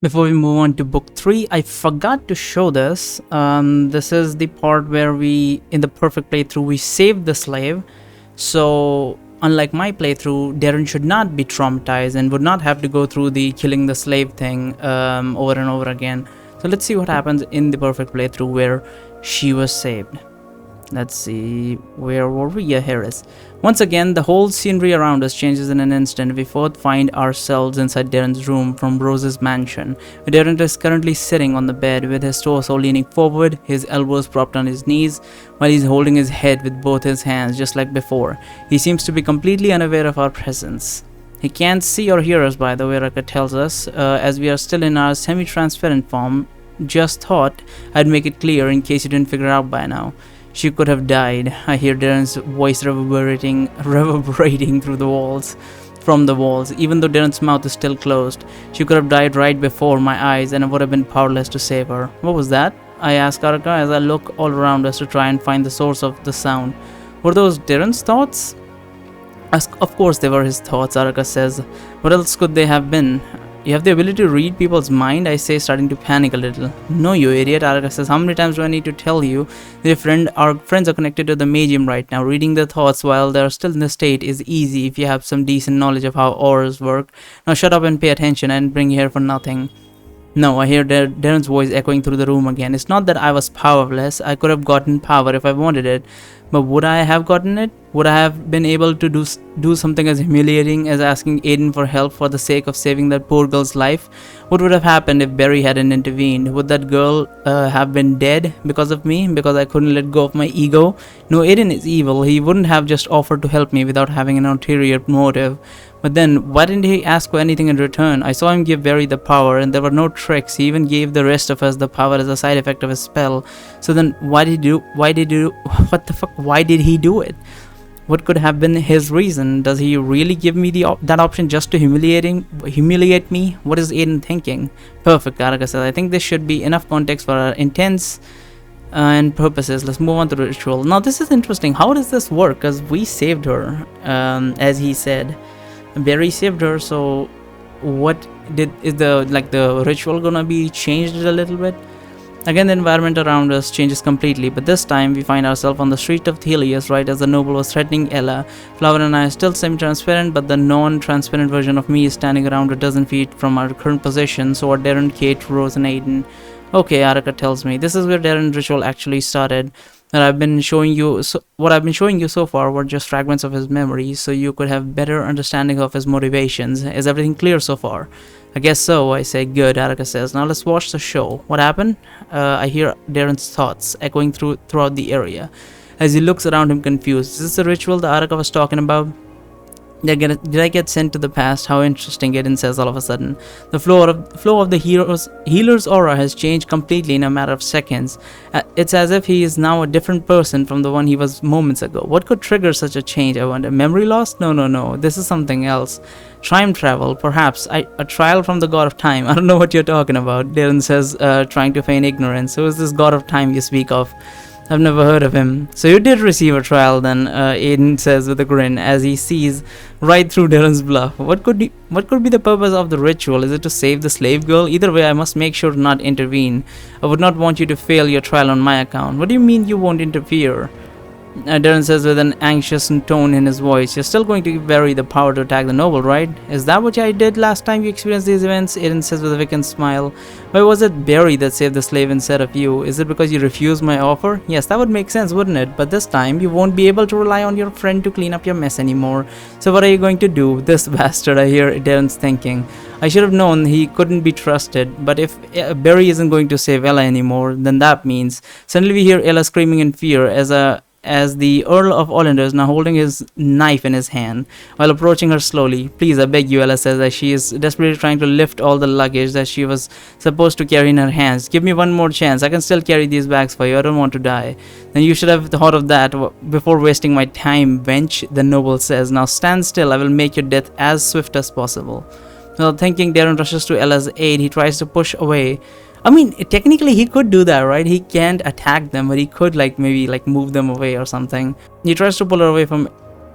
Before we move on to book 3, I forgot to show this. This is the part where in the perfect playthrough, we saved the slave. So, unlike my playthrough, Darren should not be traumatized and would not have to go through the killing the slave thing over and over again. So let's see what happens in the perfect playthrough where she was saved. Let's see, where were we? Yeah, here is. Once again, the whole scenery around us changes in an instant. We both find ourselves inside Darren's room from Rose's mansion. Darren is currently sitting on the bed with his torso leaning forward, his elbows propped on his knees, while he's holding his head with both his hands just like before. He seems to be completely unaware of our presence. He can't see or hear us, by the way, Raka tells us, as we are still in our semi-transparent form. Just thought I'd make it clear in case you didn't figure out by now. She could have died. I hear Darren's voice reverberating through the walls, from the walls. Even though Darren's mouth is still closed, she could have died right before my eyes, and I would have been powerless to save her. What was that? I ask Araka as I look all around us to try and find the source of the sound. Were those Darren's thoughts? Of course they were his thoughts, Araka says. What else could they have been? You have the ability to read people's mind, I say, starting to panic a little. No, you idiot, Araka says. How many times do I need to tell you that our friends are connected to the Magium right now? Reading their thoughts while they're still in the state is easy if you have some decent knowledge of how auras work. Now shut up and pay attention. I didn't bring you here for nothing. No, I hear Darren's voice echoing through the room again. It's not that I was powerless. I could have gotten power if I wanted it. But would I have gotten it? Would I have been able to do something as humiliating as asking Aiden for help for the sake of saving that poor girl's life? What would have happened if Barry hadn't intervened? Would that girl have been dead because of me? Because I couldn't let go of my ego? No, Aiden is evil. He wouldn't have just offered to help me without having an ulterior motive. But then, why didn't he ask for anything in return? I saw him give Barry the power, and there were no tricks. He even gave the rest of us the power as a side effect of his spell. So then, why did he do it? What could have been his reason? Does he really give me that option just to humiliate me? What is Aiden thinking? Perfect, Araka says. I think this should be enough context for our intents and purposes. Let's move on to the ritual. Now, this is interesting. How does this work? Because we saved her, as he said. Barry saved her, so is the ritual gonna be changed a little bit? Again, the environment around us changes completely, but this time we find ourselves on the street of Thelius right as the noble was threatening Ella. Flower and I are still semi-transparent, but the non-transparent version of me is standing around a dozen feet from our current position, so are Darren, Kate, Rose, and Aiden. Okay, Araka tells me. This is where Darren's ritual actually started. What I've been showing you so far were just fragments of his memories, so you could have better understanding of his motivations. Is everything clear so far? I guess so, I say. Good, Araka says. Now let's watch the show. What happened? I hear Darren's thoughts echoing throughout the area as he looks around him confused. Is this the ritual that Araka was talking about? Did I get sent to the past? How interesting, Aiden says all of a sudden. The flow of the healer's aura has changed completely in a matter of seconds. It's as if he is now a different person from the one he was moments ago. What could trigger such a change, I wonder? Memory loss? No. This is something else. Time travel, perhaps. A trial from the god of time. I don't know what you're talking about, Darren says, trying to feign ignorance. Who is this god of time you speak of? I've never heard of him. So you did receive a trial then, Aiden says with a grin as he sees right through Darren's bluff. What could be the purpose of the ritual? Is it to save the slave girl? Either way, I must make sure to not intervene. I would not want you to fail your trial on my account. What do you mean you won't interfere? Darren says with an anxious tone in his voice. You're still going to give Barry the power to attack the noble, right? Is that what I did last time you experienced these events? Aiden says with a vacant smile. Why was it Barry that saved the slave instead of you? Is it because you refused my offer? Yes, that would make sense, wouldn't it? But this time, you won't be able to rely on your friend to clean up your mess anymore. So what are you going to do? This bastard, I hear Darren's thinking. I should have known he couldn't be trusted, but if Barry isn't going to save Ella anymore, then that means... Suddenly we hear Ella screaming in fear as the Earl of Ollander is now holding his knife in his hand while approaching her slowly. Please, I beg you, Ella says as she is desperately trying to lift all the luggage that she was supposed to carry in her hands. Give me one more chance. I can still carry these bags for you. I don't want to die. Then you should have thought of that before wasting my time, wench, the noble says. Now stand still. I will make your death as swift as possible. Well, thinking, Darren rushes to Ella's aid. He tries to push away. I mean, technically he could do that, right? He can't attack them, but he could maybe move them away or something. He tries to pull her away from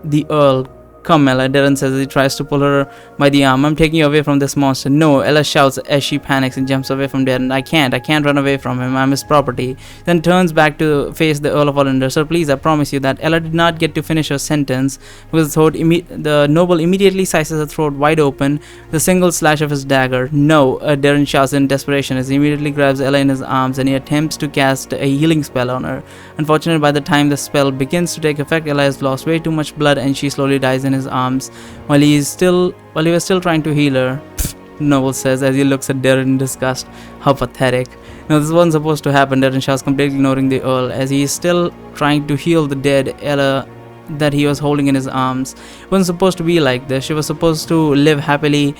the Earl, Come, Ella, Darren says as he tries to pull her by the arm. I'm taking you away from this monster. No, Ella shouts as she panics and jumps away from Darren. I can't run away from him. I'm his property. Then turns back to face the Earl of Hollander. Sir, please, I promise you that Ella did not get to finish her sentence because the noble immediately slices her throat wide open with a single slash of his dagger. No, Darren shouts in desperation as he immediately grabs Ella in his arms and he attempts to cast a healing spell on her. Unfortunately, by the time the spell begins to take effect, Ella has lost way too much blood and she slowly dies in his arms while he was still trying to heal her. Noble says as he looks at Darren in disgust. How pathetic. Now this wasn't supposed to happen. Darren shouts, completely ignoring the Earl as he is still trying to heal the dead Ella that he was holding in his arms. It wasn't supposed to be like this. She was supposed to live happily.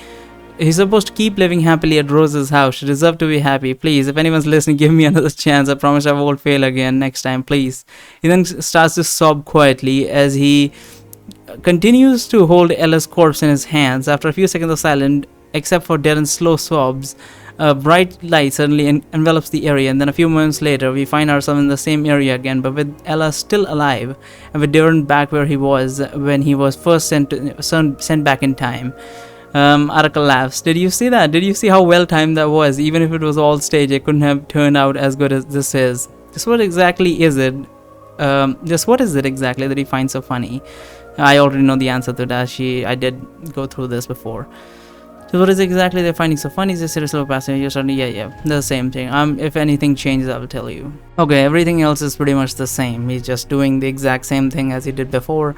He's supposed to keep living happily at Rose's house. She deserves to be happy. Please, if anyone's listening, give me another chance. I promise I won't fail again next time, please. He then starts to sob quietly as he continues to hold Ella's corpse in his hands. After a few seconds of silence, except for Darren's slow sobs, a bright light suddenly envelops the area, and then a few moments later, we find ourselves in the same area again, but with Ella still alive, and with Darren back where he was when he was first sent back in time. Araka laughs. Did you see that? Did you see how well timed that was? Even if it was all staged, it couldn't have turned out as good as this is. What exactly is it? What is it exactly that he finds so funny? I already know the answer to that. I did go through this before. So what is exactly they're finding so funny? Is this serious little passenger? You're starting, yeah, the same thing. If anything changes, I will tell you. Okay, everything else is pretty much the same. He's just doing the exact same thing as he did before.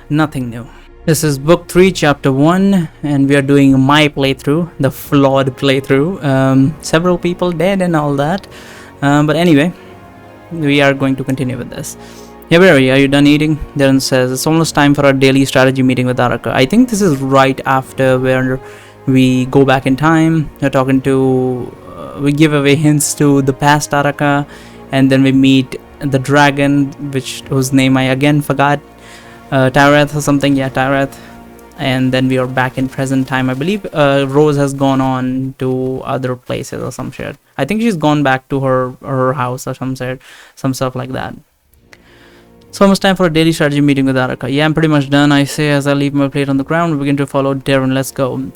Nothing new. This is book 3, chapter 1, and we are doing my playthrough, the flawed playthrough. Several people dead and all that. But anyway, we are going to continue with this. Hey Barry, are you done eating? Darren says, it's almost time for our daily strategy meeting with Araka. I think this is right after where we go back in time. We're talking to, we give away hints to the past Araka, and then we meet the dragon, whose name I again forgot. Tyreth or something, yeah, Tyreth. And then we are back in present time. I believe Rose has gone on to other places or some shit. I think she's gone back to her house or some stuff like that. It's almost time for a daily strategy meeting with Araka. Yeah, I'm pretty much done, I say as I leave my plate on the ground and begin to follow Darren. Let's go.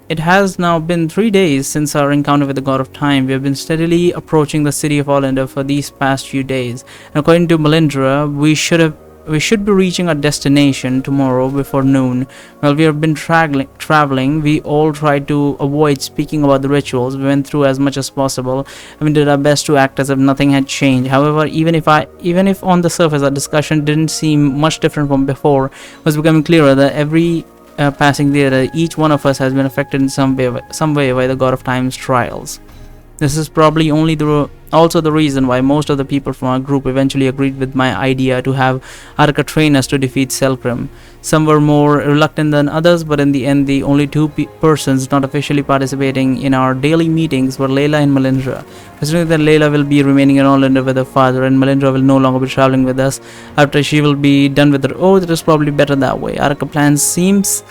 It has now been 3 days since our encounter with the God of Time. We have been steadily approaching the city of Orlando for these past few days. And according to Melindra, we should be reaching our destination tomorrow before noon. While we have been traveling, we all tried to avoid speaking about the rituals. We went through as much as possible, and we did our best to act as if nothing had changed. However, even if on the surface our discussion didn't seem much different from before, it was becoming clearer that every passing day that each one of us has been affected in some way by the God of Time's trials. This is probably also the reason why most of the people from our group eventually agreed with my idea to have Araka train us to defeat Selkrim. Some were more reluctant than others, but in the end, the only two persons not officially participating in our daily meetings were Layla and Melindra. Considering that Layla will be remaining in Orlando with her father, and Melindra will no longer be traveling with us after she will be done with her oath, it is probably better that way. Araka plans seems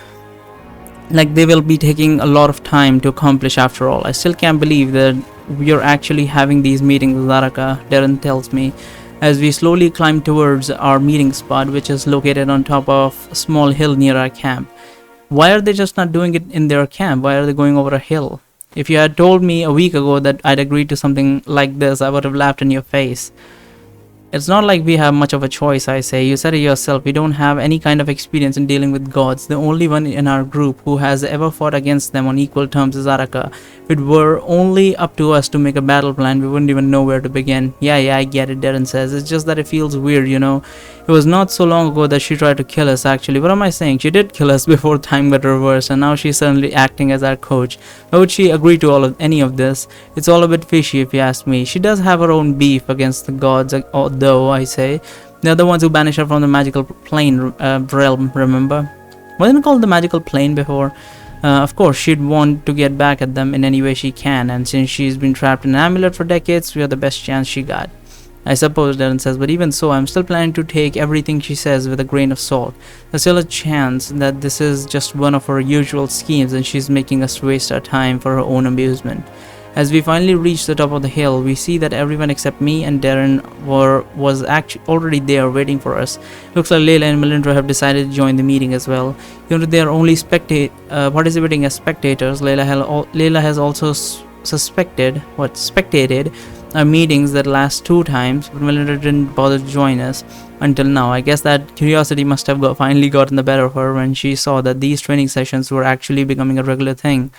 like they will be taking a lot of time to accomplish after all. I still can't believe that we are actually having these meetings with Araka, Darren tells me, as we slowly climb towards our meeting spot, which is located on top of a small hill near our camp. Why are they just not doing it in their camp? Why are they going over a hill? If you had told me a week ago that I'd agreed to something like this, I would have laughed in your face. It's not like we have much of a choice, I say. You said it yourself, we don't have any kind of experience in dealing with gods. The only one in our group who has ever fought against them on equal terms is Araka. If it were only up to us to make a battle plan, we wouldn't even know where to begin. Yeah, I get it, Darren says. It's just that it feels weird, you know. It was not so long ago that she tried to kill us, actually. What am I saying? She did kill us before time got reversed, and now she's suddenly acting as our coach. Why would she agree to any of this? It's all a bit fishy if you ask me. She does have her own beef against the gods, though, I say. They're the ones who banished her from the magical plane realm, remember? Wasn't it called the magical plane before? Of course, she'd want to get back at them in any way she can, and since she's been trapped in an amulet for decades, we are the best chance she got. I suppose, Darren says, but even so, I'm still planning to take everything she says with a grain of salt. There's still a chance that this is just one of her usual schemes and she's making us waste our time for her own amusement. As we finally reach the top of the hill, we see that everyone except me and Darren was actually already there waiting for us. Looks like Layla and Melindra have decided to join the meeting as well. Even though they are only participating as spectators, Layla has also spectated our meetings that last 2 times, but Melinda didn't bother to join us until now. I guess that curiosity must have finally gotten the better of her when she saw that these training sessions were actually becoming a regular thing.